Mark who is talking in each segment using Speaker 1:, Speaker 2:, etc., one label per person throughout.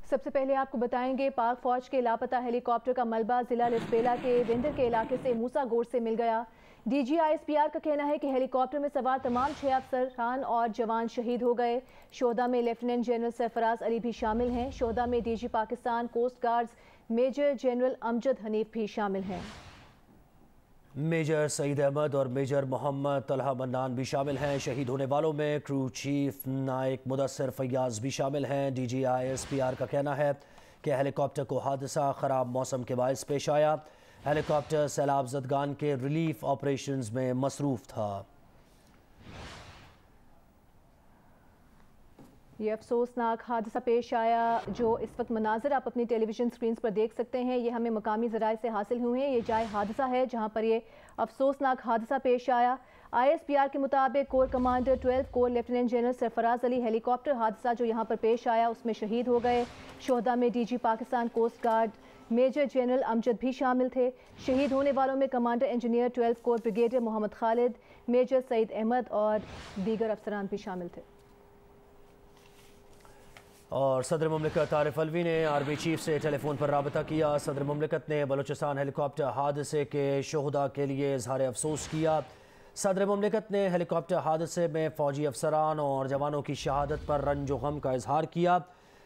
Speaker 1: سب سے پہلے آپ کو بتائیں گے پاک فوج کے لاپتہ ہیلی کاپٹر کا ملبہ ضلع لسپیلا کے وندر کے علاقے سے موسیٰ گوڑ سے مل گیا۔ D G I S P R کا کہنا ہے کہ ہیلی کاپٹر میں سوار تمام 6 افسران اور جوان شہید ہو گئے۔ شہداء میں لیفٹیننٹ جنرل سرفراز علی بھی شامل ہیں۔ شہداء میں DG Pakistan coast guards major general Amjad Hanif بھی شامل ہیں۔
Speaker 2: میجر سعید احمد اور میجر محمد طلحہ منان بھی شامل ہیں۔ شہید ہونے والوں میں کرو چیف نائک مدثر فیاض بھی شامل ہیں۔ D G I S P R کا کہنا ہے کہ ہیلی کاپٹر کو حادثہ خراب موسم کے باعث پیش آیا۔ ہیلی کاپٹر سیلاب زدگان کے ریلیف آپریشنز میں مصروف تھا۔
Speaker 1: یہ افسوسناک حادثہ پیش آیا جو اس وقت مناظر آپ اپنی ٹیلی ویژن سکرینز پر دیکھ سکتے ہیں، یہ ہمیں مقامی ذرائع سے حاصل ہوئے ہیں۔ یہ جائے حادثہ ہے جہاں پر یہ افسوسناک حادثہ پیش آیا۔ آئی ایس پی آر کے مطابق کور کمانڈر 12 کور لیفٹیننٹ جنرل سرفراز علی ہیلی کاپٹر حادثہ جو یہاں پر پیش آیا اس میں شہید ہو گئے۔ شہداء میں DG Pakistan coast guard major general Amjad بھی شامل تھے۔ شہید ہونے والوں میں commander engineer 12 corps brigadier Muhammad Khalid, major Saeed Ahmed اور دیگر افسران بھی شامل تھے۔
Speaker 2: اور صدر مملکت عارف الوی نے آرمی چیف سے ٹیلی فون پر رابطہ کیا۔ صدر مملکت نے بلوچستان ہیلی کاپٹر حادثے کے شہداء کے لیے اظہار افسوس کیا۔ صدر مملکت نے ہیلی کاپٹر حادثے میں فوجی افسران اور جوانوں کی شہادت پر رنج و غم کا اظہار کیا۔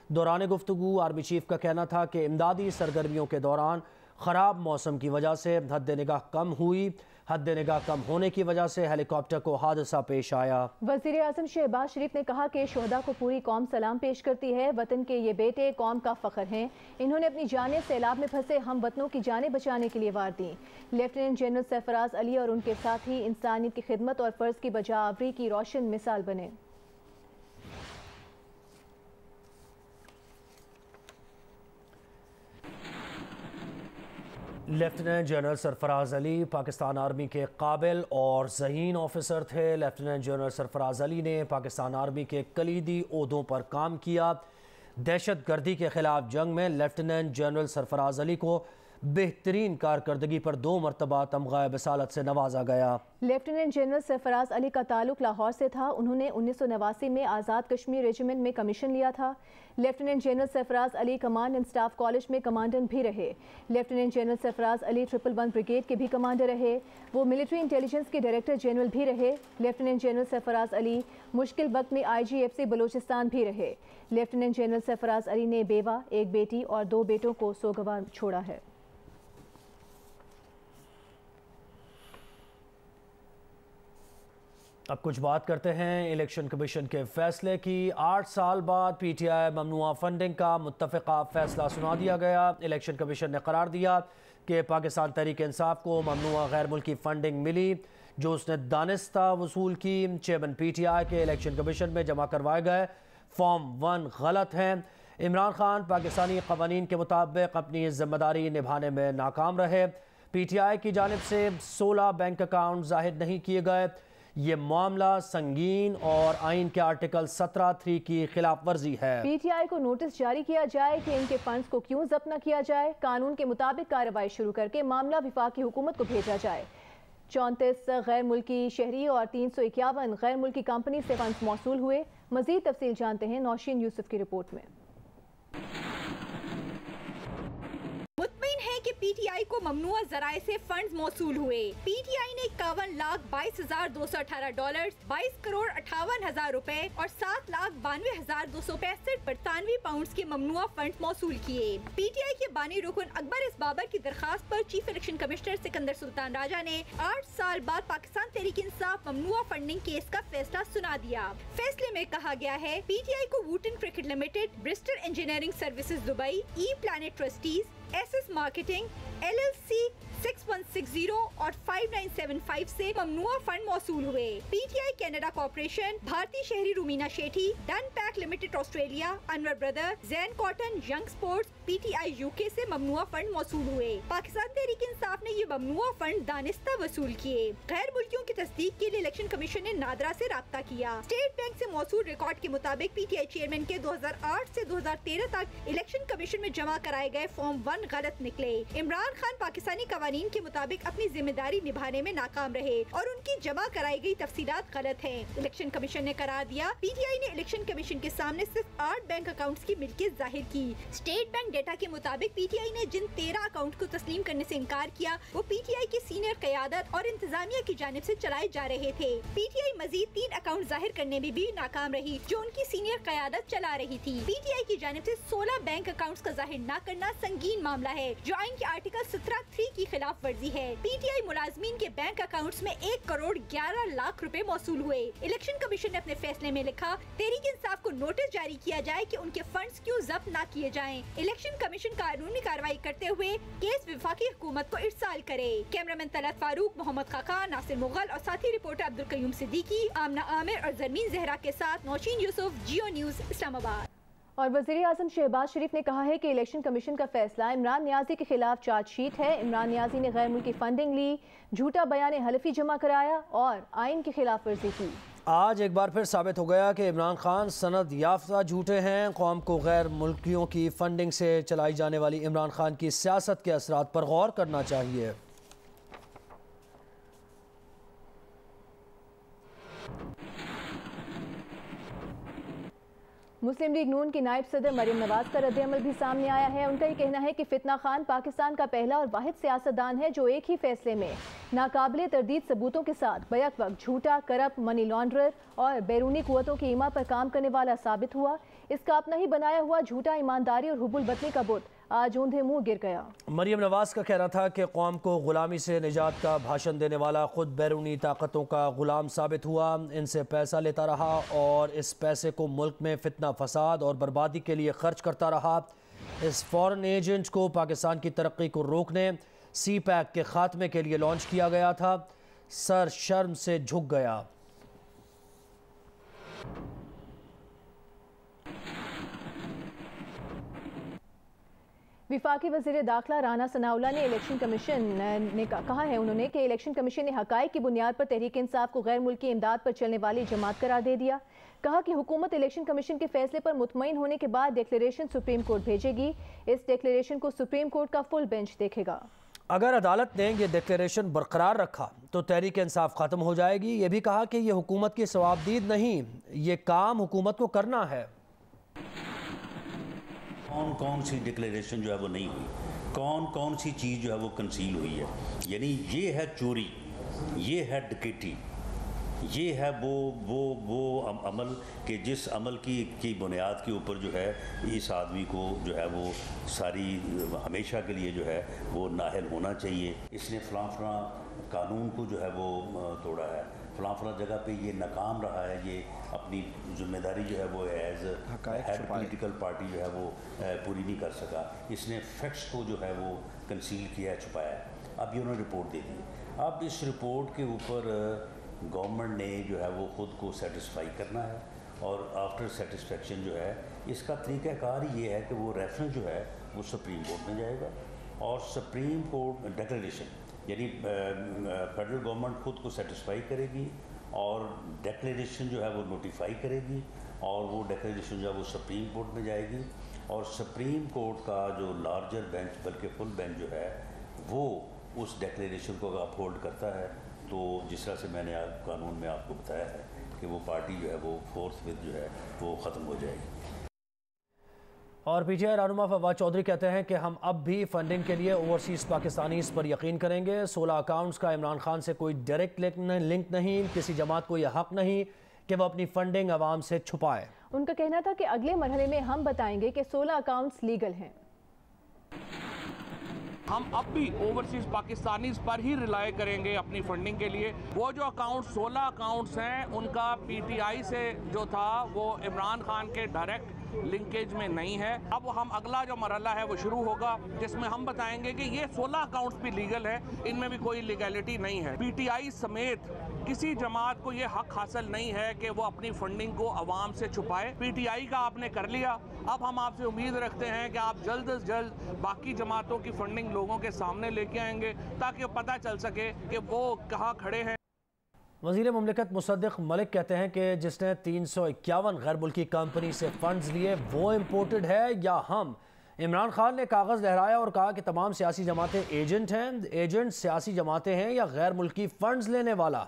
Speaker 2: دوران گفتگو آرمی چیف کا کہنا تھا کہ امدادی سرگرمیوں کے دوران خراب موسم کی وجہ سے حد نگاہ کم ہوئی۔ حد نگاہ کم ہونے کی وجہ سے ہیلی کاپٹر کو حادثہ پیش آیا۔
Speaker 1: وزیر اعظم شہباز شریف نے کہا کہ شہداء کو پوری قوم سلام پیش کرتی ہے۔ وطن کے یہ بیٹے قوم کا فخر ہیں۔ انہوں نے اپنی جانیں سیلاب میں پھنسے ہم وطنوں کی جانیں بچانے کے لیے وار دیں۔ لیفٹیننٹ جنرل سرفراز علی اور ان کے ساتھی انسانیت کی خدمت اور فرض کی بجا آوری کی روشن مثال بنے۔
Speaker 2: لیفٹیننٹ جنرل سرفراز علی پاکستان آرمی کے قابل اور ذہین آفیسر تھے۔ لیفٹیننٹ جنرل سرفراز علی نے پاکستان آرمی کے کلیدی عہدوں پر کام کیا۔ دہشت گردی کے خلاف جنگ میں لیفٹیننٹ جنرل سرفراز علی کو بہترین کارکردگی پر 2 مرتبہ تمغہ بصالت سے نوازا گیا۔
Speaker 1: لیفٹیننٹ جنرل سرفراز علی کا تعلق لاہور سے تھا۔ انہوں نے 1989 میں آزاد کشمیر ریجیمنٹ میں کمیشن لیا تھا۔ Lieutenant general Sarfraz Ali command and staff college میں کمانڈنٹ بھی رہے۔ Lieutenant general Sarfraz Ali 111 brigade کے بھی کمانڈر رہے۔ وہ ملٹری انٹیلیجنس کے ڈائریکٹر جنرل بھی رہے۔ لیفٹیننٹ جنرل سرفراز علی مشکل وقت میں آئی جی ایف سی بلوچستان بھی رہے۔ لیفٹیننٹ جنرل سرفراز علی نے بیوہ، 1 بیٹی اور 2 بیٹوں کو سوگوار چھوڑا ہے۔
Speaker 2: اب کچھ بات کرتے ہیں الیکشن کمیشن کے فیصلے کی۔ 8 سال بعد پی ٹی آئی ممنوعہ فنڈنگ کا متفقہ فیصلہ سنا دیا گیا۔ الیکشن کمیشن نے قرار دیا کہ پاکستان تحریک انصاف کو ممنوعہ غیر ملکی فنڈنگ ملی جو اس نے دانستہ وصول کی۔ چیئرمین پی ٹی آئی کے الیکشن کمیشن میں جمع کروائے گئے فارم 1 غلط ہیں۔ عمران خان پاکستانی قوانین کے مطابق اپنی ذمہ داری نبھانے میں ناکام رہے۔ پی ٹی آئی کی جانب سے 16 بینک اکاؤنٹ ظاہر نہیں کیے گئے۔ یہ معاملہ سنگین اور آئین کے آرٹیکل 17(3) کی خلاف ورزی ہے۔
Speaker 1: پی ٹی آئی کو نوٹس جاری کیا جائے کہ ان کے فنڈز کو کیوں ضبط نہ کیا جائے۔ قانون کے مطابق کارروائی شروع کر کے معاملہ وفاقی حکومت کو بھیجا جائے۔ 34 غیر ملکی شہری اور 351 غیر ملکی کمپنی سے فنڈز موصول ہوئے۔ مزید تفصیل جانتے ہیں نوشین یوسف کی رپورٹ میں۔
Speaker 3: مطمئن ہے کہ پی ٹی آئی کو ممنوعہ ذرائع سے فنڈز موصول ہوئے۔ پی ٹی آئی نے 51,22,218 ڈالر، 22 کروڑ 58 ہزار روپے اور 7,92,265 برطانوی پاؤنڈز کے ممنوعہ فنڈز موصول کیے۔ پی ٹی آئی کے بانی رکن اکبر اس بابر کی درخواست پر چیف الیکشن کمشنر سکندر سلطان راجہ نے 8 سال بعد پاکستان تحریک انصاف ممنوعہ فنڈنگ کیس کا فیصلہ سنا دیا۔ فیصلے میں کہا گیا ہے پی ٹی آئی کو Wootton cricket limited, Bristol engineering services Dubai, E plant trustees, S S marketing L L C 6160 اور 5975 سے ممنوعہ فنڈ موصول ہوئے۔ P T I Canada corporation, بھارتی شہری Romina Shethi, Dun Pack limited Australia, Anwar brother, Zain cotton, young sports, P T I U K سے ممنوعہ fund موصول ہوئے۔ پاکستان تحریک انصاف نے یہ ممنوعہ فنڈ دانستہ وصول کیے۔ غیر ملکیوں کی تصدیق کے لیے الیکشن کمیشن نے نادرا سے رابطہ کیا۔ اسٹیٹ بینک سے موصول ریکارڈ کے مطابق پی ٹی آئی چیئرمین کے 2008 سے 2013 تک الیکشن کمیشن میں جمع کرائے گئے فارم 1 इम्तहान गलत निकले। इमरान खान पाकिस्तानी कवानीन के मुताबिक अपनी जिम्मेदारी निभाने में नाकाम रहे और उनकी जमा कराई गई तफसीलात गलत हैं। इलेक्शन कमीशन ने करार दिया, पीटीआई ने इलेक्शन कमीशन के सामने सिर्फ 8 बैंक अकाउंट्स की मिल्कियत जाहिर की। स्टेट बैंक डेटा के मुताबिक पीटीआई ने जिन 13 अकाउंट को तस्लीम करने से इनकार किया वो पीटीआई की सीनियर क़यादत और इंतजामिया की जानिब से चलाए जा रहे थे। पीटीआई मजीद 3 अकाउंट जाहिर करने में भी नाकाम रही जो उनकी सीनियर क़यादत चला रही थी। पीटीआई की जानिब से 16 बैंक अकाउंट्स का जाहिर न करना संगीन मामला है जो आइन के आर्टिकल 17(3) की खिलाफ वर्जी है। पीटीआई मुलाजमीन के बैंक अकाउंट्स में 1 करोड़ 11 लाख रुपए मौसूल हुए। इलेक्शन कमीशन ने अपने फैसले में लिखा, तहरीक इंसाफ को नोटिस जारी किया जाए कि उनके फंड्स क्यों जब्त न किए जाएं। इलेक्शन कमीशन कानूनी कार्रवाई करते हुए केस विफाकी हुकूमत को इरसाल करे। कैमरामैन तलत फारूक, मोहम्मद खाकान, नासिर मुगल और साथी रिपोर्टर अब्दुल कयूम सिद्दीकी, आमना आमिर और जरमीन जहरा के साथ नौशीन यूसुफ, जियो न्यूज़, इस्लामाबाद।
Speaker 1: और वज़ीर आज़म शहबाज शरीफ ने कहा है कि इलेक्शन कमीशन का फैसला इमरान नियाज़ी के खिलाफ चार्जशीट है। इमरान नियाज़ी ने गैर मुल्की फंडिंग ली, झूठा बयान हलफी जमा कराया और आइन की खिलाफ वर्जी की।
Speaker 2: आज एक बार फिर साबित हो गया कि इमरान खान सनद याफ्ता झूठे हैं। कौम को गैर मुल्कियों की फंडिंग से चलाई जाने वाली इमरान खान की सियासत के असरात पर गौर करना चाहिए।
Speaker 1: मुस्लिम लीग नून की नायब सदर मरियम नवाज का रद्द-ए-अमल भी सामने आया है। उनका ये कहना है कि फितना खान पाकिस्तान का पहला और वाहिद सियासतदान है जो एक ही फैसले में नाकाबिले तरदीद सबूतों के साथ बैक वक्त झूठा, करप्ट, मनी लॉन्ड्रर और बैरूनी कुव्वतों की ईमा पर काम करने वाला साबित हुआ। इसका अपना ही बनाया हुआ झूठा ईमानदारी और हुबुल बतनी का बुत आज ऊंधे मुंह गिर गया।
Speaker 2: मरियम नवाज का कहना था कि कौम को गुलामी से निजात का भाषण देने वाला खुद बैरूनी ताकतों का गुलाम साबित हुआ, इनसे पैसा लेता रहा और इस पैसे को मुल्क में फितना, फसाद और बर्बादी के लिए खर्च करता रहा। इस फॉरेन एजेंट को पाकिस्तान की तरक्की को रोकने, सी पैक के खात्मे के लिए लॉन्च किया गया था। सर शर्म से झुक गया।
Speaker 1: विफाकी वज़ीर दाखिला राना सनाउल्लाह ने इलेक्शन कमीशन ने कहा है उन्होंने कि इलेक्शन कमीशन ने हक़ाइक़ की बुनियाद पर तहरीक इंसाफ को गैर मुल्की इमदाद पर चलने वाली जमात करार दे दिया। कहा कि हुकूमत इलेक्शन कमीशन के फैसले पर मुतमईन होने के बाद डिक्लेरेशन सुप्रीम कोर्ट भेजेगी। इस डिक्लेरेशन को सुप्रीम कोर्ट का फुल बेंच देखेगा।
Speaker 2: अगर अदालत ने यह डिक्लेरेशन बरकरार रखा तो तहरीक इंसाफ ख़त्म हो जाएगी। ये भी कहा कि यह हुकूमत की सवाबदीद नहीं, ये काम हुकूमत को करना है।
Speaker 4: कौन कौन सी डिक्लेरेशन जो है वो नहीं हुई, कौन कौन सी चीज़ जो है वो कंसील हुई है, यानी ये है चोरी, ये है डकैती, ये है वो अमल कि जिस अमल की बुनियाद के ऊपर जो है इस आदमी को जो है वो सारी हमेशा के लिए जो है वो नाहल होना चाहिए। इसने फलां कानून को जो है वो तोड़ा है, फलां जगह पे ये नाकाम रहा है, ये अपनी जिम्मेदारी जो है वो एज हेड पॉलिटिकल पार्टी जो है वो पूरी नहीं कर सका। इसने फैक्ट्स को जो है वो कंसील किया है, छुपाया है। अब ये उन्होंने रिपोर्ट दे दी। अब इस रिपोर्ट के ऊपर गवर्नमेंट ने जो है वो ख़ुद को सेटिस्फाई करना है और आफ्टर सेटिस्फेक्शन जो है इसका तरीक़ाकार ये है कि वो रेफरेंस जो है वो सुप्रीम कोर्ट में जाएगा और सुप्रीम कोर्ट डिक्लेरेशन यानी फेडरल गवर्नमेंट खुद को सेटिस्फाई करेगी और डिक्लेरेशन जो है वो नोटिफाई करेगी और वो डिक्लेरेशन जो है वो सुप्रीम कोर्ट में जाएगी और सुप्रीम कोर्ट का जो लार्जर बेंच बल्कि फुल बेंच जो है वो उस डिक्लेरेशन को अपहोल्ड करता है। तो जिस तरह से मैंने कानून में आपको बताया है कि वो पार्टी जो है वो फोर्थ विद जो है वो ख़त्म हो जाएगी।
Speaker 2: और पीटीआई रहनुमा फवाद चौधरी कहते हैं कि हम अब भी फंडिंग के लिए ओवरसीज़ पाकिस्तानीज़ पर यकीन करेंगे। 16 अकाउंट्स का इमरान खान से कोई डायरेक्ट लिंक नहीं, किसी जमात को यह हक़ नहीं कि वह अपनी फंडिंग आवाम से छुपाए।
Speaker 1: उनका कहना था कि अगले मरहले में हम बताएंगे कि 16 अकाउंट्स लीगल हैं।
Speaker 5: हम अब भी ओवरसीज पाकिस्तानीज पर ही रिलाय करेंगे अपनी फंडिंग के लिए। वो जो अकाउंट 16 अकाउंट्स हैं उनका पीटीआई से जो था वो इमरान खान के डायरेक्ट लिंकेज में नहीं है। अब हम अगला जो मरहला है वो शुरू होगा जिसमें हम बताएंगे कि ये 16 अकाउंट्स भी लीगल है, इनमें भी कोई लीगैलिटी नहीं है। पीटीआई समेत किसी जमात को ये हक हासिल नहीं है कि वो अपनी फंडिंग को अवाम से छुपाए। पीटीआई का आपने कर लिया, अब हम आपसे उम्मीद रखते हैं कि आप जल्द से जल्द बाकी जमातों की फंडिंग लोगों के सामने लेके आएंगे ताकि पता चल सके कि वो कहाँ खड़े हैं।
Speaker 2: वज़ीर मुमलिकत मुसद्दिक़ मलिक कहते हैं कि जिसने 351 गैर मुल्की कंपनी से फंड्स लिए वो इम्पोर्टेड है या हम। عمران خان نے کاغذ لہرایا اور کہا کہ تمام سیاسی جماعتیں ایجنٹ ہیں، ایجنٹ سیاسی جماعتیں ہیں یا غیر ملکی فنڈز لینے والا،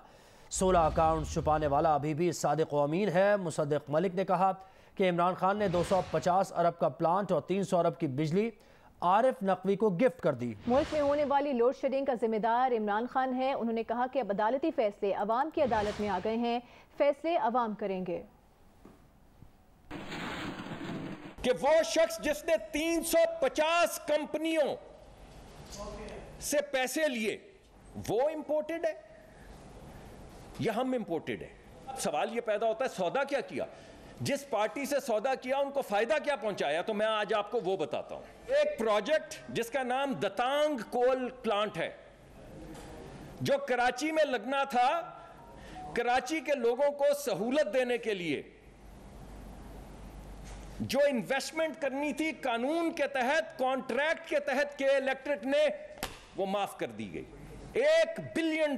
Speaker 2: 16 اکاؤنٹ چھپانے والا ابھی بھی صادق و امین ہے۔ مصدق ملک نے کہا کہ عمران خان نے 250 ارب کا پلانٹ اور 300 ارب کی بجلی عارف نقوی کو گفٹ کر دی۔
Speaker 1: ملک میں ہونے والی لوڈ شیڈنگ کا ذمہ دار عمران خان ہے۔ انہوں نے کہا کہ اب عدالتی فیصلے عوام کی عدالت میں آ گئے ہیں، فیصلے عوام کریں گے۔
Speaker 6: کہ وہ شخص جس نے 350 کمپنیوں سے پیسے لیے وہ امپورٹڈ ہے یا ہم امپورٹڈ ہے؟ سوال یہ پیدا ہوتا ہے سودا کیا کیا، جس پارٹی سے سودا کیا ان کو فائدہ کیا پہنچایا؟ تو میں آج آپ کو وہ بتاتا ہوں۔ ایک پروجیکٹ جس کا نام دتانگ کول پلانٹ ہے جو کراچی میں لگنا تھا، کراچی کے لوگوں کو سہولت دینے کے لیے جو انویسٹمنٹ کرنی تھی قانون کے تحت، کانٹریکٹ کے تحت کے الیکٹرک نے وہ معاف کر دی گئی۔ $1 بلین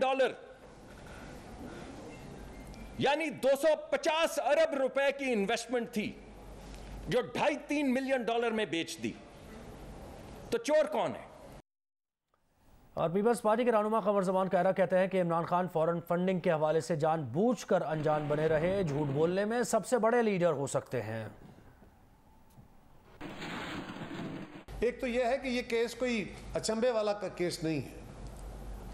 Speaker 6: یعنی 250 ارب روپے کی انویسٹمنٹ تھی جو $2.5-3 ملین میں بیچ دی۔ تو چور کون ہے؟
Speaker 2: اور پیپلز پارٹی کے رہنما قمر زمان کائرہ کہتے ہیں کہ عمران خان فورن فنڈنگ کے حوالے سے جان بوجھ کر انجان بنے رہے، جھوٹ بولنے میں سب سے بڑے لیڈر ہو سکتے ہیں۔
Speaker 7: ایک تو یہ ہے کہ یہ کیس کوئی اچنبے والا کا کیس نہیں ہے۔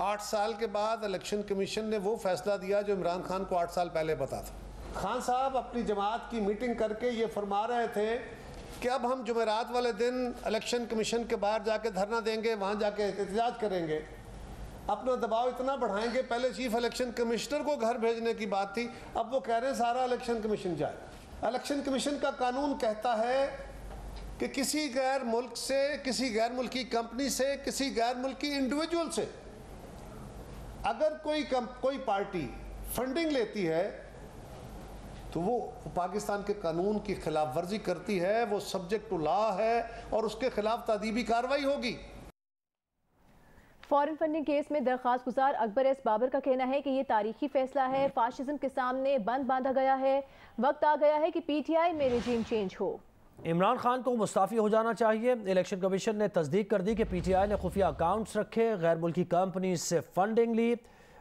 Speaker 7: 8 سال کے بعد الیکشن کمیشن نے وہ فیصلہ دیا جو عمران خان کو 8 سال پہلے پتا تھا۔ خان صاحب اپنی جماعت کی میٹنگ کر کے یہ فرما رہے تھے کہ اب ہم جمعرات والے دن الیکشن کمیشن کے باہر جا کے دھرنا دیں گے، وہاں جا کے احتجاج کریں گے، اپنا دباؤ اتنا بڑھائیں گے۔ پہلے چیف الیکشن کمشنر کو گھر بھیجنے کی بات تھی، اب وہ کہہ رہے ہیں سارا الیکشن کمیشن جائے۔ الیکشن کمیشن کا قانون کہتا ہے کہ کسی غیر ملک سے، کسی غیر ملکی کمپنی سے، کسی غیر ملکی انڈیویجول سے اگر کوئی پارٹی فنڈنگ لیتی ہے تو وہ پاکستان کے قانون کی خلاف ورزی کرتی ہے، وہ سبجیکٹ ٹو لا ہے اور اس کے خلاف تادیبی کارروائی ہوگی۔
Speaker 1: فورن فنڈنگ کیس میں درخواست گزار اکبر ایس بابر کا کہنا ہے کہ یہ تاریخی فیصلہ ہے، فاشزم کے سامنے بند باندھا گیا ہے، وقت آ گیا ہے کہ پی ٹی آئی میں رجیم چینج ہو۔
Speaker 2: عمران خان کو مستعفی ہو جانا چاہیے۔ الیکشن کمیشن نے تصدیق کر دی کہ پی ٹی آئی نے خفیہ اکاؤنٹس رکھے، غیر ملکی کمپنی سے فنڈنگ لی،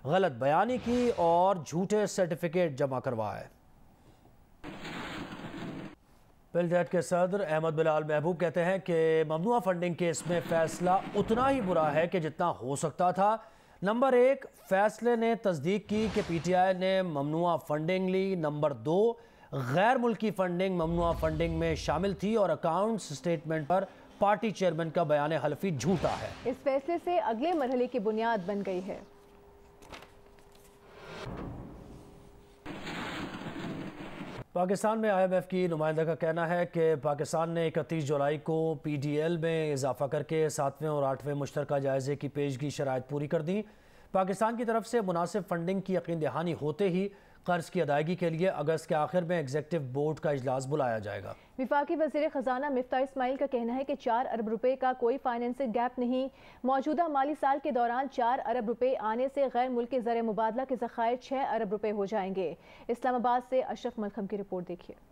Speaker 2: غلط بیانی کی اور جھوٹے سرٹیفکیٹ جمع کروائے۔ پلڈیٹ کے صدر احمد بلال محبوب کہتے ہیں کہ ممنوعہ فنڈنگ کیس میں فیصلہ اتنا ہی برا ہے کہ جتنا ہو سکتا تھا۔ نمبر 1، فیصلے نے تصدیق کی کہ پی ٹی آئی نے ممنوعہ فنڈنگ لی۔ نمبر 2، غیر ملکی فنڈنگ ممنوعہ فنڈنگ میں شامل تھی اور اکاؤنٹس سٹیٹمنٹ پر پارٹی چیئرمین کا بیان حلفی جھوٹا ہے۔
Speaker 1: اس فیصلے سے اگلے مرحلے کی بنیاد بن گئی ہے۔
Speaker 2: پاکستان میں آئی ایم ایف کی نمائندہ کا کہنا ہے کہ پاکستان نے 31 جولائی کو پی ڈی ایل میں اضافہ کر کے 7ویں اور 8ویں مشترکہ جائزے کی پیشگی شرائط پوری کر دی۔ پاکستان کی طرف سے مناسب فنڈنگ کی یقین دہانی ہوتے ہی قرض کی ادائیگی کے لیے اگست کے آخر میں ایگزیکٹو بورڈ کا اجلاس بلایا جائے گا۔
Speaker 1: وفاقی وزیر خزانہ مفتاح اسماعیل کا کہنا ہے کہ 4 ارب روپے کا کوئی فائنینسنگ گیپ نہیں، موجودہ مالی سال کے دوران 4 ارب روپے آنے سے غیر ملکی زر مبادلہ کے ذخائر 6 ارب روپے ہو جائیں گے۔ اسلام آباد سے اشرف ملکم کی رپورٹ دیکھیے۔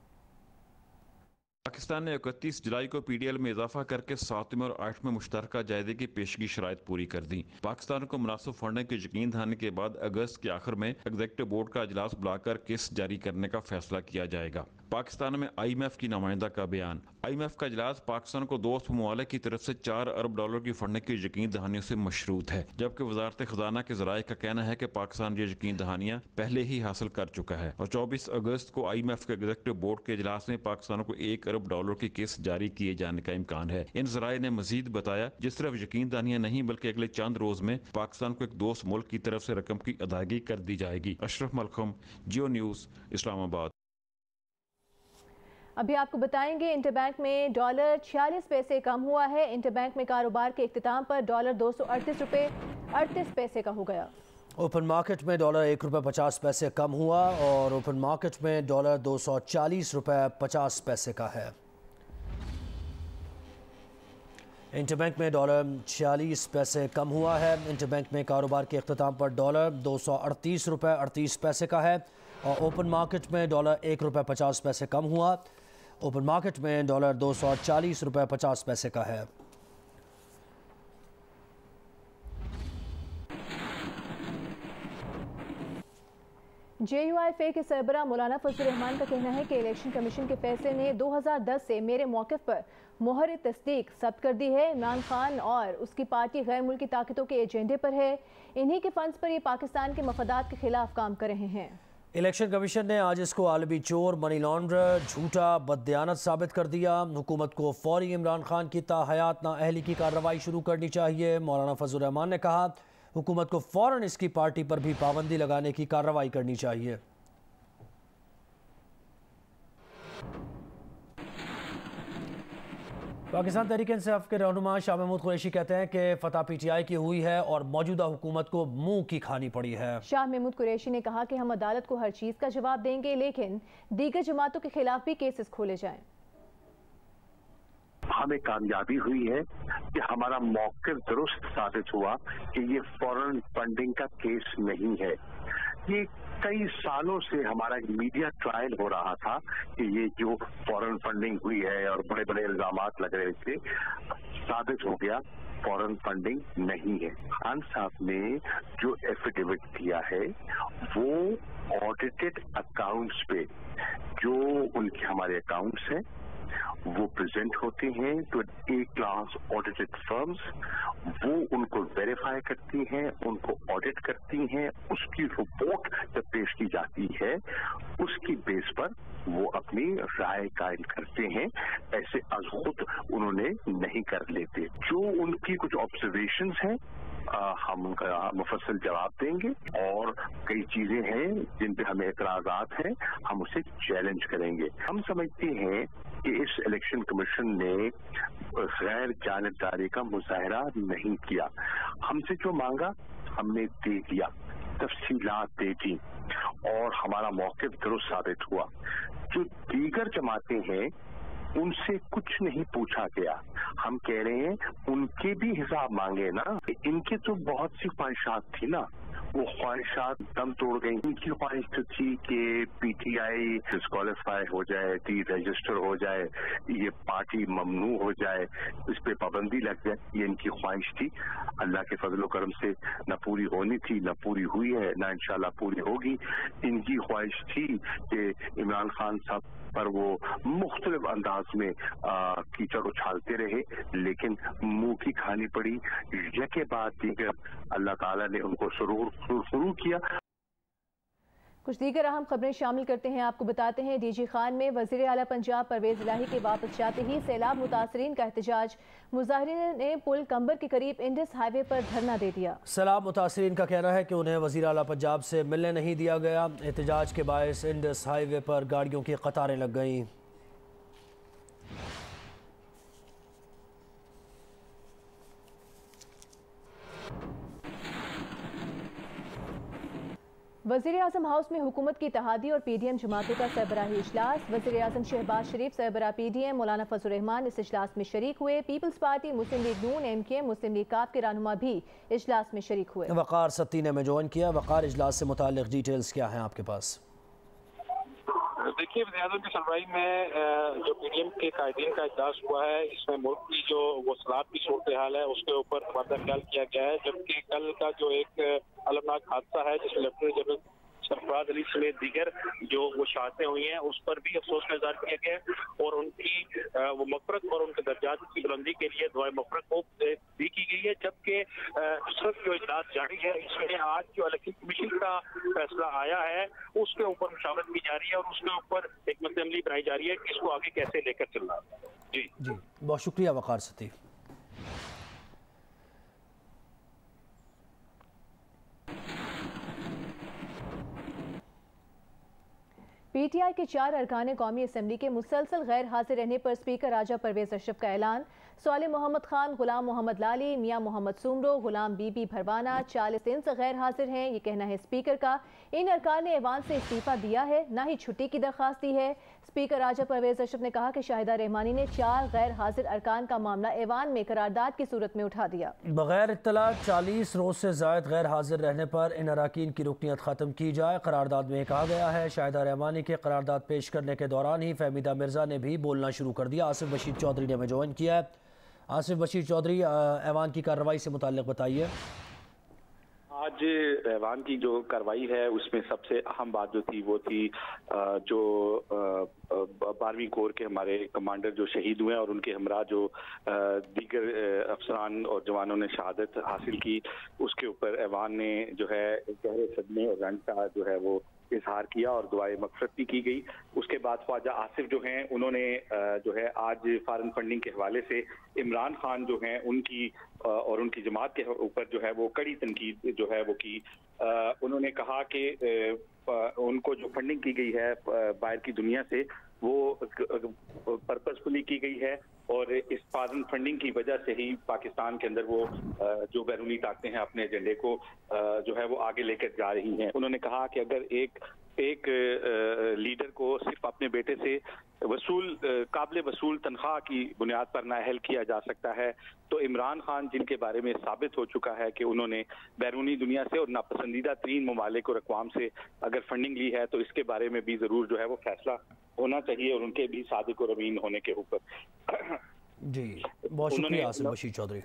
Speaker 8: پاکستان نے 31 جولائی کو پی ڈی ایل میں اضافہ کر کے 7ویں اور 8ویں مشترکہ جائزے کی پیشگی شرائط پوری کر دی۔ پاکستان کو مناسب فنڈنگ کی یقین دہانی کے بعد اگست کے آخر میں ایگزیکٹو بورڈ کا اجلاس بلا کر قسط جاری کرنے کا فیصلہ کیا جائے گا۔ پاکستان میں آئی ایم ایف کی نمائندہ کا بیان۔ آئی ایم ایف کا اجلاس پاکستان کو دوست ممالک کی طرف سے 4 ارب ڈالر کی فنڈنگ کی یقین دہانیوں سے مشروط ہے، جبکہ وزارت خزانہ کے ذرائع کا کہنا ہے کہ پاکستان یہ یقین دہانیاں پہلے ہی حاصل کر چکا ہے اور 24 اگست کو آئی ایم ایف کے ایگزیکٹو بورڈ کے اجلاس میں پاکستان کو 1 ارب ڈالر کی قسط جاری کیے جانے کا امکان ہے۔ ان ذرائع نے مزید بتایا جس طرف یقین دہانیاں نہیں بلکہ اگلے چند روز میں پاکستان کو ایک دوست ملک کی طرف سے رقم کی ادائیگی کر دی جائے گی۔ اشرف ملکم، جیو نیوز، اسلام آباد۔
Speaker 1: ابھی آپ کو بتائیں گے انٹر بینک میں ڈالر 46 پیسے کم ہوا ہے۔ انٹر بینک میں کاروبار کے اختتام پر ڈالر 238 روپے 38 پیسے کا ہو گیا۔
Speaker 2: اوپن مارکیٹ میں ڈالر 1 روپے 50 پیسے کم ہوا اور اوپن مارکیٹ میں ڈالر 240 روپے 50 پیسے کا ہے۔ انٹر بینک میں ڈالر 46 پیسے کم ہوا ہے۔ انٹر بینک میں کاروبار کے اختتام پر ڈالر 238 روپے 38 پیسے کا ہے اور اوپن مارکیٹ میں ڈالر 1 روپے 50 پیسے کم ہوا ओपन मार्केट में डॉलर 240 रुपये 50 पैसे का है।
Speaker 1: JUIFA के सरबराह मौलाना फजल रहमान का कहना है कि इलेक्शन कमीशन के फैसले ने 2010 से मेरे मौक़िफ़ पर मोहर तस्दीक ज़ब्त कर दी है। इमरान खान और उसकी पार्टी गैर मुल्की ताकतों के एजेंडे पर है। इन्हीं के फंड्स पर ये पाकिस्तान के मफादात के खिलाफ काम कर रहे हैं।
Speaker 2: इलेक्शन कमीशन ने आज इसको आलमी चोर, मनी लॉन्ड्रर, झूठा, बददियानत साबित कर दिया। हुकूमत को फौरी इमरान खान की ताहयात नाअहली की कार्रवाई शुरू करनी चाहिए। मौलाना फजल रहमान ने कहा हुकूमत को फौरन इसकी पार्टी पर भी पाबंदी लगाने की कार्रवाई करनी चाहिए। पाकिस्तान तहरीक इंसाफ के रहनुमा शाह महमूद कुरैशी कहते हैं कि फतह PTI की हुई है और मौजूदा हुकूमत को मुंह की खानी पड़ी है।
Speaker 1: शाह महमूद कुरैशी ने कहा कि हम अदालत को हर चीज का जवाब देंगे, लेकिन दीगर जमातों के खिलाफ भी केसेस खोले जाएं।
Speaker 9: हमें कामयाबी हुई है कि हमारा मौक़िफ़ दुरुस्त साबित हुआ कि ये फॉरेन फंडिंग का केस नहीं है। ये कई सालों से हमारा मीडिया ट्रायल हो रहा था कि ये जो फॉरेन फंडिंग हुई है और बड़े बड़े इल्जामात लग रहे थे, साबित हो गया फॉरेन फंडिंग नहीं है। खान साहब ने जो एफिडेविट दिया है वो ऑडिटेड अकाउंट्स पे, जो उनके हमारे अकाउंट्स हैं वो प्रेजेंट होते हैं तो ए क्लास ऑडिटेड फर्म्स वो उनको वेरीफाई करती हैं, उनको ऑडिट करती हैं। उसकी रिपोर्ट जब पेश की जाती है उसकी बेस पर वो अपनी राय कायम करते हैं। ऐसे अज खुद उन्होंने नहीं कर लेते। जो उनकी कुछ ऑब्जर्वेशंस हैं हम उनका मुफस्सल जवाब देंगे और कई चीजें हैं जिन पे हमें एतराजात हैं, हम उसे चैलेंज करेंगे। हम समझते हैं कि इस इलेक्शन कमीशन ने गैर जानिबदारी का मुजाहरा नहीं किया। हमसे जो मांगा हमने दे दिया, तफसीलात दे दी और हमारा मौक़िफ़ दुरुस्त साबित हुआ। जो दीगर जमातें हैं उनसे कुछ नहीं पूछा गया। हम कह रहे हैं उनके भी हिसाब मांगे ना। इनके तो बहुत सी ख्वाहिशात थी ना, वो ख्वाहिशात दम तोड़ गई। इनकी ख्वाहिश तो थी कि PTI डिस्क्वालीफाई हो जाए, डी रजिस्टर हो जाए, ये पार्टी ममनू हो जाए, इस पे पाबंदी लग जाए। ये इनकी ख्वाहिश थी। अल्लाह के फजल करम से न पूरी होनी थी, न पूरी हुई है, न इंशाल्लाह पूरी होगी। इनकी ख्वाहिश थी कि इमरान खान साहब पर वो मुख्तलिफ अंदाज में कीचड़ उछालते रहे, लेकिन मुंह की खानी पड़ी। यके बाद दीगर अल्लाह ताला ने उनको शुरू किया।
Speaker 1: कुछ दीगर अहम खबरें शामिल करते हैं। आपको बताते हैं DG खान में वज़ीर आला पंजाब परवेज इलाही के वापस जाते ही सैलाब मुतासरीन का एहतजाज। मुजाहिरीन ने पुल कंबर के करीब इंडस हाईवे पर धरना दे दिया। सैलाब मुतासरीन का कहना है कि उन्हें वज़ीर आला पंजाब से मिलने नहीं दिया गया। एहतजाज के बायस इंडस हाईवे पर गाड़ियों की कतारें लग गईं। वज़ीर आज़म हाउस में हुकूमत की इत्तेहादी और PDM जमातों का सरबराही इजलास। वज़ीर आज़म शहबाज शरीफ सरबराह PDM मौलाना फजल रहमान इस इजलास में शरीक हुए। पीपल्स पार्टी, मुस्लिम लीग नून, MK, मुस्लिम लीग काफ के रहनुमा भी इजलास में शरीक हुए। वक़ार सत्ती ने में ज्वाइन किया। वक़ार, इजलास से मुताल्लिक़ डिटेल्स क्या हैं आपके पास?
Speaker 10: देखिए, वज़ीर-ए-आज़म की सरबराही में जो PDM के कायदीन का इजलास हुआ है, इसमें मुल्क की जो वसलात की सूरत हाल है उसके ऊपर तबादला ख्याल किया गया है। जबकि कल का जो एक अलमनाक हादसा है जिसमें लेफ्टिनेंट जनरल सरफराज अली समेत दीगर जो वो शहादतें हुई हैं उस पर भी अफसोस का इज़हार किया गया और उनकी वो मग़फ़िरत और उनके दर्जात की बुलंदी के लिए दुआए मग़फ़िरत को भी की गई है। जबकि सिर्फ जो इजलास जारी है इसमें आज जो इलेक्शन कमीशन का फैसला आया है उसके ऊपर मुशावरत की जा रही है और उसके ऊपर एक असेंबली बनाई जा रही है कि इसको आगे कैसे लेकर चलना है। जी,
Speaker 2: बहुत शुक्रिया वक़ार सत्ती।
Speaker 1: PTI के 4 अरकान कौमी असम्बली के मुसलसल गैर हाजिर रहने पर स्पीकर राजा परवेज अशरफ का ऐलान। साले मोहम्मद खान, गुलाम मोहम्मद लाली, मियाँ मोहम्मद सुमरो, गुलाम बीबी भरवाना 40 दिन से गैर हाजिर हैं। ये कहना है स्पीकर का। इन अरकान ने ऐवान से इस्तीफा दिया है, ना ही छुट्टी की दरख्वास्त दी है। स्पीकर राजा परवेज अशरफ ने कहा कि शाहिदा रहमानी ने 4 गैर हाजिर अरकान का मामला ऐवान में करारदाद की सूरत में उठा दिया। बगैर इत्तला 40 रोज से ज़ायद गैर हाजिर रहने पर इन अरकान की रुकनियत ख़त्म की जाए। करारदाद में कहा गया है शाहिदा रहमानी के करारदाद पेश करने के दौरान ही फहमीदा मिर्जा ने भी बोलना शुरू कर दिया। आसिफ बशीर चौधरी ने हमें ज्वाइन किया है। आसिफ बशीर चौधरी, ऐवान की कार्रवाई से मुताल्लिक बताइए।
Speaker 11: आज ऐवान की जो कार्रवाई है उसमें सबसे अहम बात जो थी वो थी जो 12वीं कोर के हमारे कमांडर जो शहीद हुए हैं और उनके हमरा जो दीगर अफसरान और जवानों ने शहादत हासिल की, उसके ऊपर ऐवान ने जो है गहरे सदमे और रंज का जो है वो इजहार किया और दुआए मग़फ़िरत भी की गई। उसके बाद ख्वाजा आसिफ जो हैं उन्होंने जो है आज फॉरेन फंडिंग के हवाले से इमरान खान जो हैं उनकी और उनकी जमात के ऊपर जो है वो कड़ी तनकीद जो है वो की। उन्होंने कहा कि उनको जो फंडिंग की गई है बाहर की दुनिया से वो पर्पसफुली की गई है और इस फॉरेन फंडिंग की वजह से ही पाकिस्तान के अंदर वो जो बैरूनी ताकतें हैं अपने एजेंडे को जो है वो आगे लेकर जा रही हैं। उन्होंने कहा कि अगर एक लीडर को सिर्फ अपने बेटे से काबिल वसूल तनख्वाह की बुनियाद पर नाअहल किया जा सकता है, तो इमरान खान जिनके बारे में साबित हो चुका है कि उन्होंने बैरूनी दुनिया से और नापसंदीदा 3 ममालिक और अक़वाम से अगर फंडिंग ली है तो इसके बारे में भी ज़रूर जो है वो फैसला होना चाहिए और उनके भी सादिक और अमीन होने के ऊपर।
Speaker 2: जी, बहुत शुक्रिया आसिफ बशीर चौधरी।